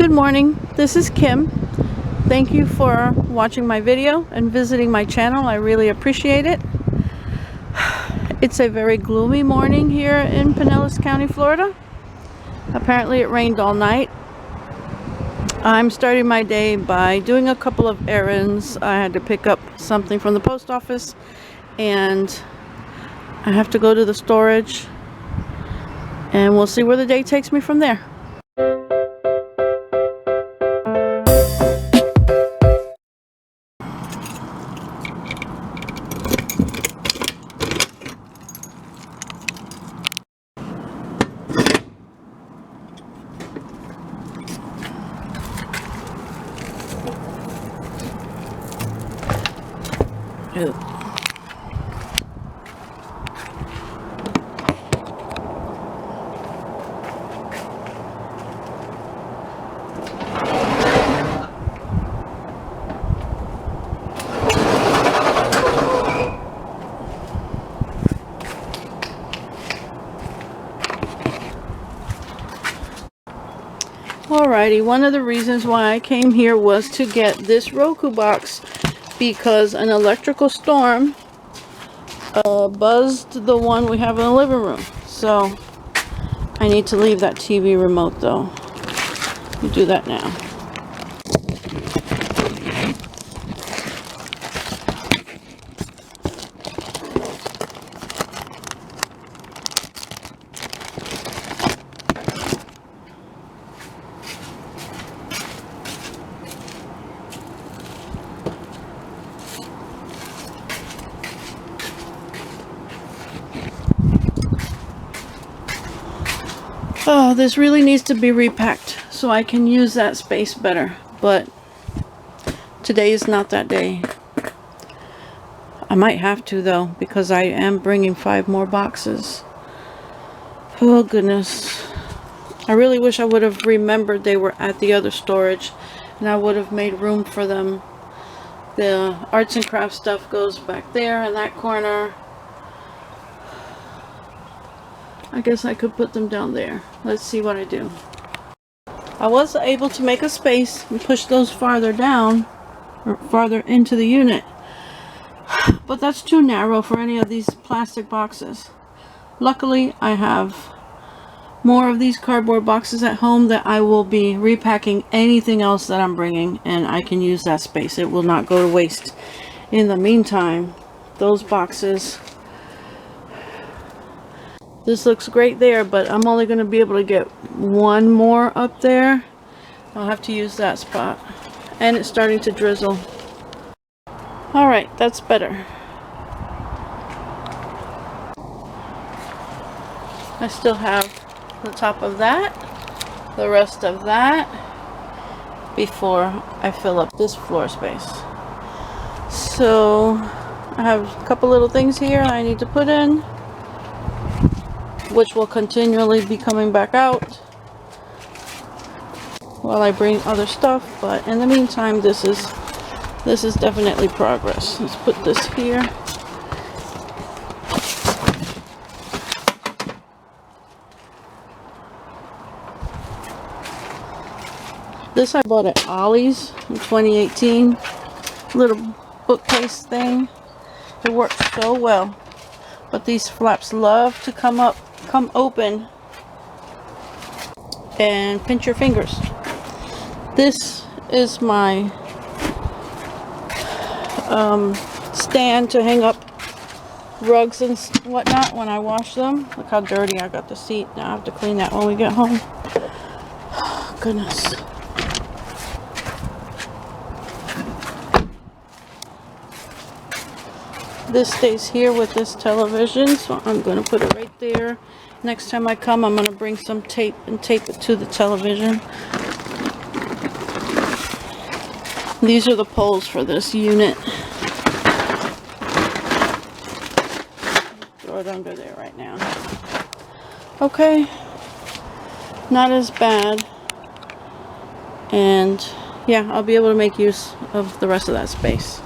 Good morning, this is Kim. Thank you for watching my video and visiting my channel. I really appreciate it. It's a very gloomy morning here in Pinellas County, Florida. Apparently it rained all night. I'm starting my day by doing a couple of errands. I had to pick up something from the post office and I have to go to the storage, and we'll see where the day takes me from there. Ew. Alrighty, one of the reasons why I came here was to get this Roku box because an electrical storm buzzed the one we have in the living room. So I need to leave that TV remote though. We do that now. Oh, this really needs to be repacked so I can use that space better, but today is not that day. I might have to though, because I am bringing 5 more boxes. Oh goodness. I really wish I would have remembered they were at the other storage and I would have made room for them. The arts and crafts stuff goes back there in that corner. I guess I could put them down there. Let's see what I do. I was able to make a space and push those farther down, or farther into the unit. But that's too narrow for any of these plastic boxes. Luckily, I have more of these cardboard boxes at home that I will be repacking anything else that I'm bringing, and I can use that space. It will not go to waste. In the meantime, those boxes... This looks great there, but I'm only going to be able to get one more up there. I'll have to use that spot. And it's starting to drizzle. Alright, that's better. I still have the top of that, the rest of that, before I fill up this floor space. So, I have a couple little things here I need to put in, which will continually be coming back out while I bring other stuff, but in the meantime this is definitely progress. Let's put this here. This I bought at Ollie's in 2018. Little bookcase thing. It works so well. But these flaps love to come open and pinch your fingers. This is my stand to hang up rugs and whatnot when I wash them. Look how dirty I got the seat. Now I have to clean that when we get home. Oh, goodness. This stays here with this television, so I'm going to put it right there. Next time I come, I'm going to bring some tape and tape it to the television. These are the poles for this unit. Throw it under there right now. Okay, not as bad. And yeah, I'll be able to make use of the rest of that space.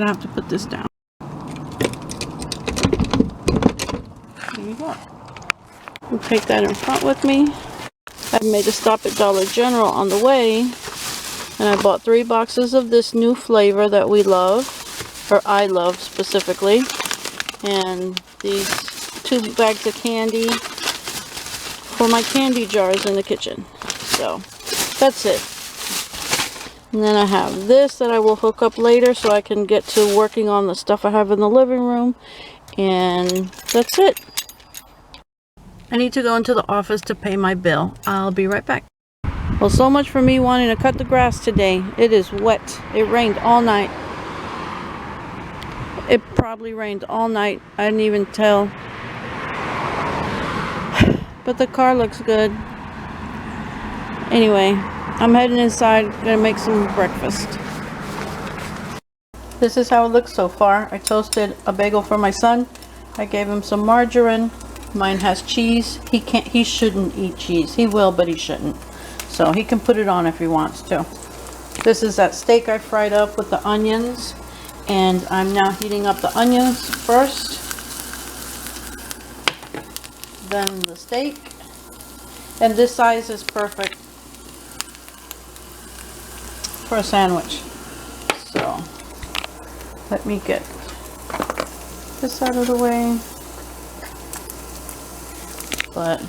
gonna have to put this down. There you go. I'll take that in front with me. I made a stop at Dollar General on the way, and I bought 3 boxes of this new flavor that we love, or I love specifically, and these 2 bags of candy for my candy jars in the kitchen. So that's it. And then I have this that I will hook up later so I can get to working on the stuff I have in the living room, and that's it. I need to go into the office to pay my bill. I'll be right back. Well, so much for me wanting to cut the grass today. It is wet. It rained all night. It probably rained all night. I didn't even tell. But the car looks good. Anyway, I'm heading inside. Gonna make some breakfast. This is how it looks so far. I toasted a bagel for my son. I gave him some margarine. Mine has cheese. He shouldn't eat cheese. He will, but he shouldn't. So he can put it on if he wants to. This is that steak I fried up with the onions. And I'm now heating up the onions first. Then the steak. And this size is perfect for a sandwich. So let me get this out of the way. But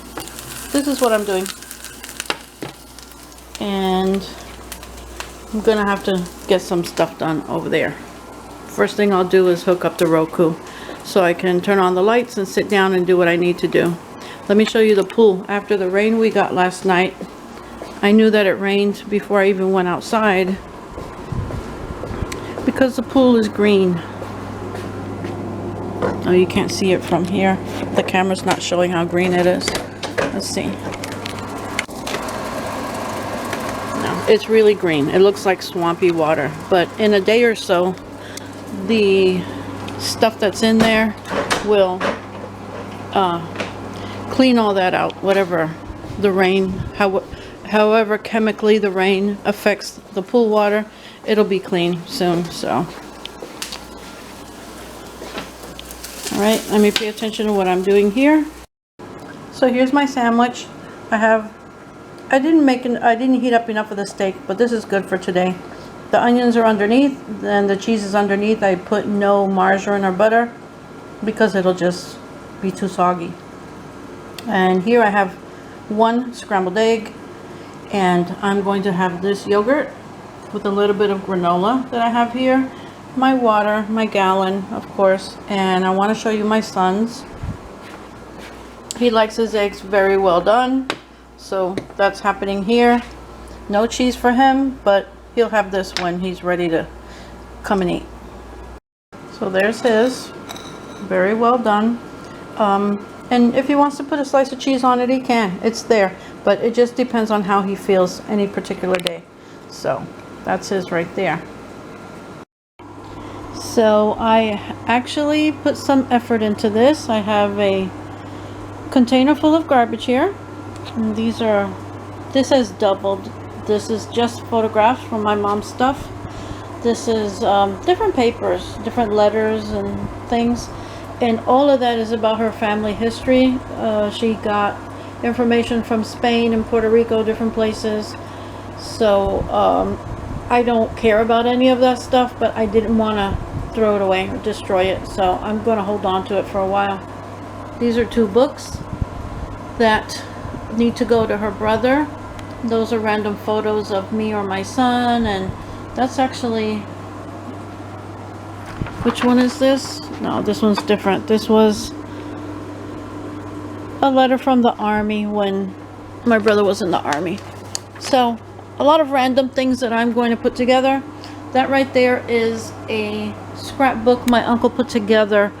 this is what I'm doing, and I'm gonna have to get some stuff done over there. First thing I'll do is hook up the Roku so I can turn on the lights and sit down and do what I need to do. Let me show you the pool. After the rain we got last night, I knew that it rained before I even went outside because the pool is green. Oh, you can't see it from here. The camera's not showing how green it is. Let's see. No, it's really green. It looks like swampy water. But in a day or so, the stuff that's in there will clean all that out. Whatever the rain, however chemically the rain affects the pool water, it'll be clean soon. So. Alright, let me pay attention to what I'm doing here. So here's my sandwich. I didn't heat up enough of the steak, but this is good for today. The onions are underneath, then the cheese is underneath. I put no margarine or butter because it'll just be too soggy. And here I have 1 scrambled egg, and I'm going to have this yogurt with a little bit of granola that I have here. My water, my gallon, of course, and I want to show you my son's. He likes his eggs very well done, so that's happening here. No cheese for him, but he'll have this when he's ready to come and eat. So there's his, very well done. And if he wants to put a slice of cheese on it, he can. It's there, but it just depends on how he feels any particular day. So that's his right there. So I actually put some effort into this. I have a container full of garbage here. And this has doubled. This is just photographs from my mom's stuff. This is different papers, different letters and things. And all of that is about her family history. She got information from Spain and Puerto Rico, different places. So I don't care about any of that stuff, but I didn't want to throw it away or destroy it, so I'm going to hold on to it for a while. These are 2 books that need to go to her brother. Those are random photos of me or my son, and that's actually, which one is this? No, this one's different. This was a letter from the army when my brother was in the army. So a lot of random things that I'm going to put together. That right there is a scrapbook my uncle put together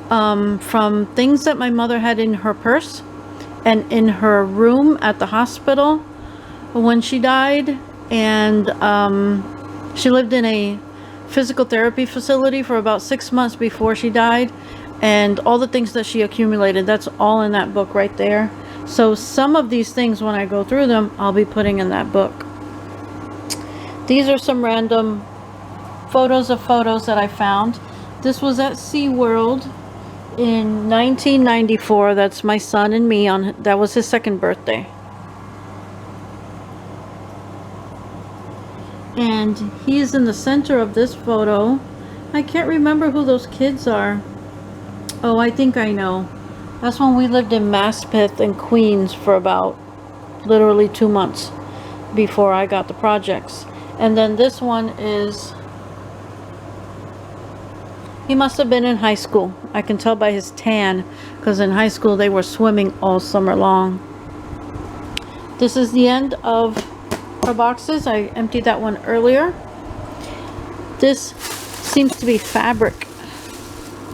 from things that my mother had in her purse and in her room at the hospital when she died. And she lived in a physical therapy facility for about 6 months before she died, and all the things that she accumulated, that's all in that book right there. So some of these things, when I go through them, I'll be putting in that book. These are some random photos of photos that I found. This was at SeaWorld in 1994. That's my son and me that was his second birthday. And he's in the center of this photo. I can't remember who those kids are. Oh, I think I know. That's when we lived in Maspeth and Queens for about literally 2 months before I got the projects. And then this one is, he must have been in high school. I can tell by his tan, because in high school they were swimming all summer long. This is the end of our boxes. I emptied that one earlier. This seems to be fabric.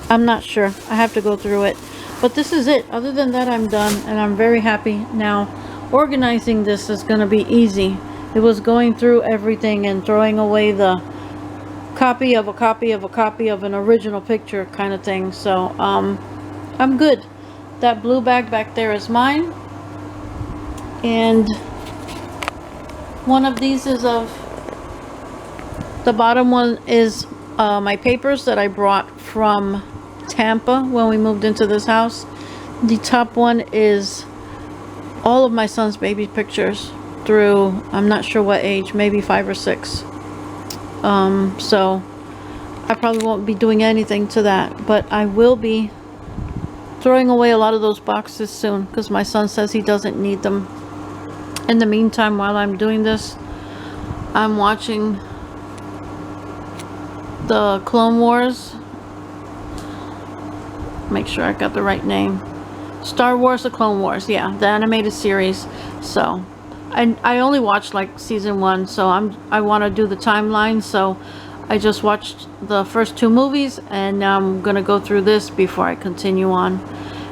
I'm not sure. I have to go through it. But this is it. Other than that, I'm done, and I'm very happy now. Organizing this is going to be easy. It was going through everything and throwing away the copy of a copy of a copy of an original picture kind of thing. So I'm good. That blue bag back there is mine, and one of these is of, the bottom one is my papers that I brought from Tampa when we moved into this house. The top one is all of my son's baby pictures through, I'm not sure what age, maybe 5 or 6. So I probably won't be doing anything to that, but I will be throwing away a lot of those boxes soon, because my son says he doesn't need them. In the meantime, while I'm doing this, I'm watching the Clone Wars. Make sure I got the right name. Star Wars: The Clone Wars, yeah, the animated series. So I only watched like season 1, so I want to do the timeline. So I just watched the first 2 movies, and now I'm gonna go through this before I continue on.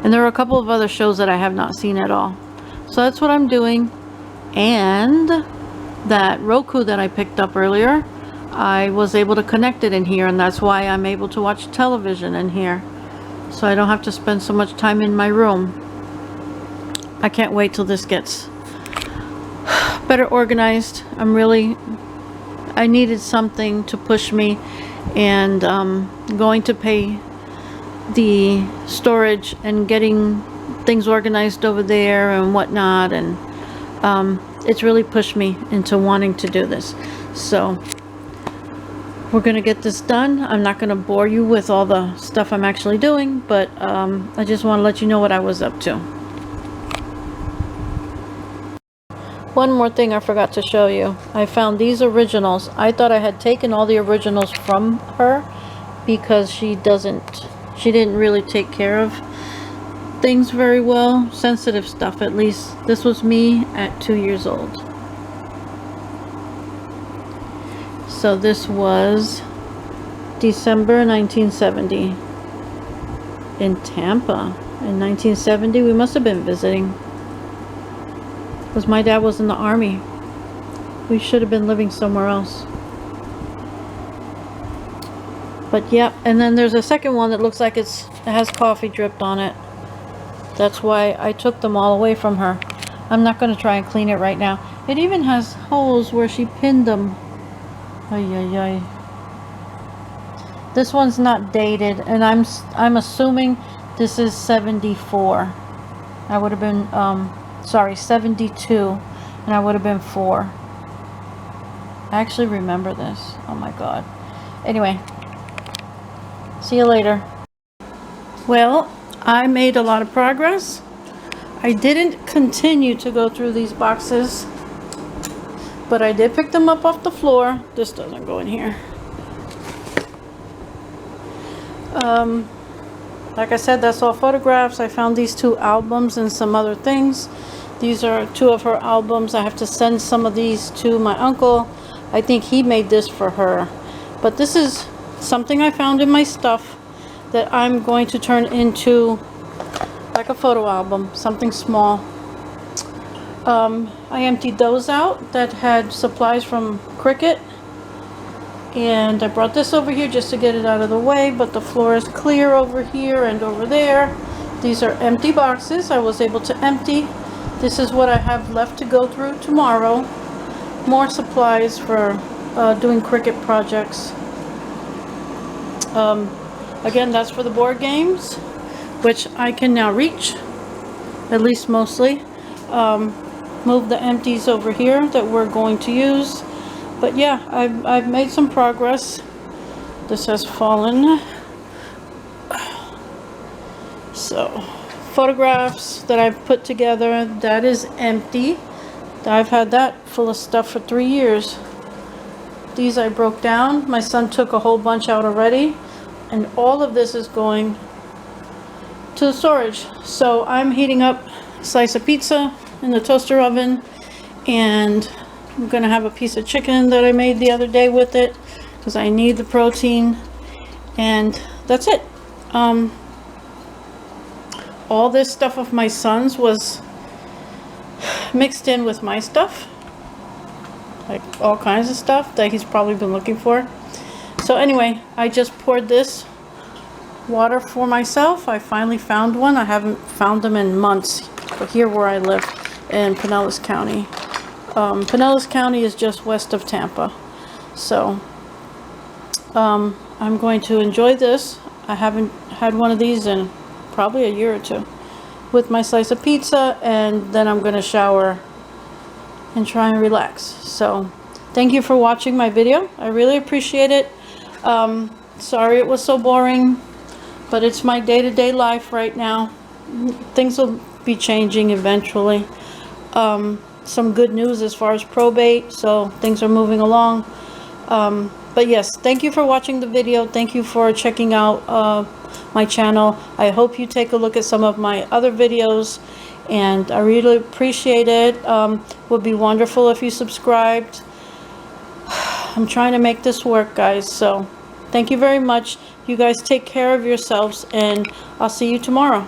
And there are a couple of other shows that I have not seen at all. So that's what I'm doing. And that Roku that I picked up earlier, I was able to connect it in here, and that's why I'm able to watch television in here, so I don't have to spend so much time in my room. I can't wait till this gets better organized. I needed something to push me, and going to pay the storage and getting things organized over there and whatnot, and it's really pushed me into wanting to do this. So we're gonna get this done. I'm not gonna bore you with all the stuff I'm actually doing, but I just want to let you know what I was up to. One more thing I forgot to show you. I found these originals. I thought I had taken all the originals from her, because she didn't really take care of things very well. Sensitive stuff, at least. This was me at 2 years old. So this was December 1970 in Tampa. In 1970, we must have been visiting, because my dad was in the army. We should have been living somewhere else. But yeah, and then there's a second one that looks like it has coffee dripped on it. That's why I took them all away from her. I'm not going to try and clean it right now. It even has holes where she pinned them. Ay, ay, ay. This one's not dated, and I'm assuming this is 74. I would have been, sorry, 72, and I would have been 4. I actually remember this. Oh my god. Anyway, see you later. Well, I made a lot of progress. I didn't continue to go through these boxes, but I did pick them up off the floor. This doesn't go in here. Like I said, that's all photographs. I found these 2 albums and some other things. These are 2 of her albums. I have to send some of these to my uncle. I think he made this for her. But this is something I found in my stuff that I'm going to turn into like a photo album, something small. I emptied those out that had supplies from Cricket, and I brought this over here just to get it out of the way, but the floor is clear over here and over there. These are empty boxes I was able to empty. This is what I have left to go through tomorrow. More supplies for doing Cricut projects. Again, that's for the board games, which I can now reach, at least mostly. Move the empties over here that we're going to use. But yeah, I've made some progress. This has fallen. So, photographs that I've put together, that is empty. I've had that full of stuff for 3 years. These I broke down. My son took a whole bunch out already. And all of this is going to the storage. So I'm heating up a slice of pizza in the toaster oven. And I'm going to have a piece of chicken that I made the other day with it, because I need the protein. And that's it. All this stuff of my son's was mixed in with my stuff, like all kinds of stuff that he's probably been looking for. So anyway, I just poured this water for myself. I finally found one. I haven't found them in months, but here where I live in Pinellas County. Pinellas County is just west of Tampa. So I'm going to enjoy this. I haven't had one of these in probably a year or two, with my slice of pizza, and then I'm going to shower and try and relax. So thank you for watching my video. I really appreciate it. Sorry it was so boring, but it's my day-to-day life right now. Things will be changing eventually. Some good news as far as probate, so things are moving along. But yes, thank you for watching the video. Thank you for checking out my channel. I hope you take a look at some of my other videos, and I really appreciate it. Would be wonderful if you subscribed. I'm trying to make this work, guys, so thank you very much. You guys take care of yourselves, and I'll see you tomorrow.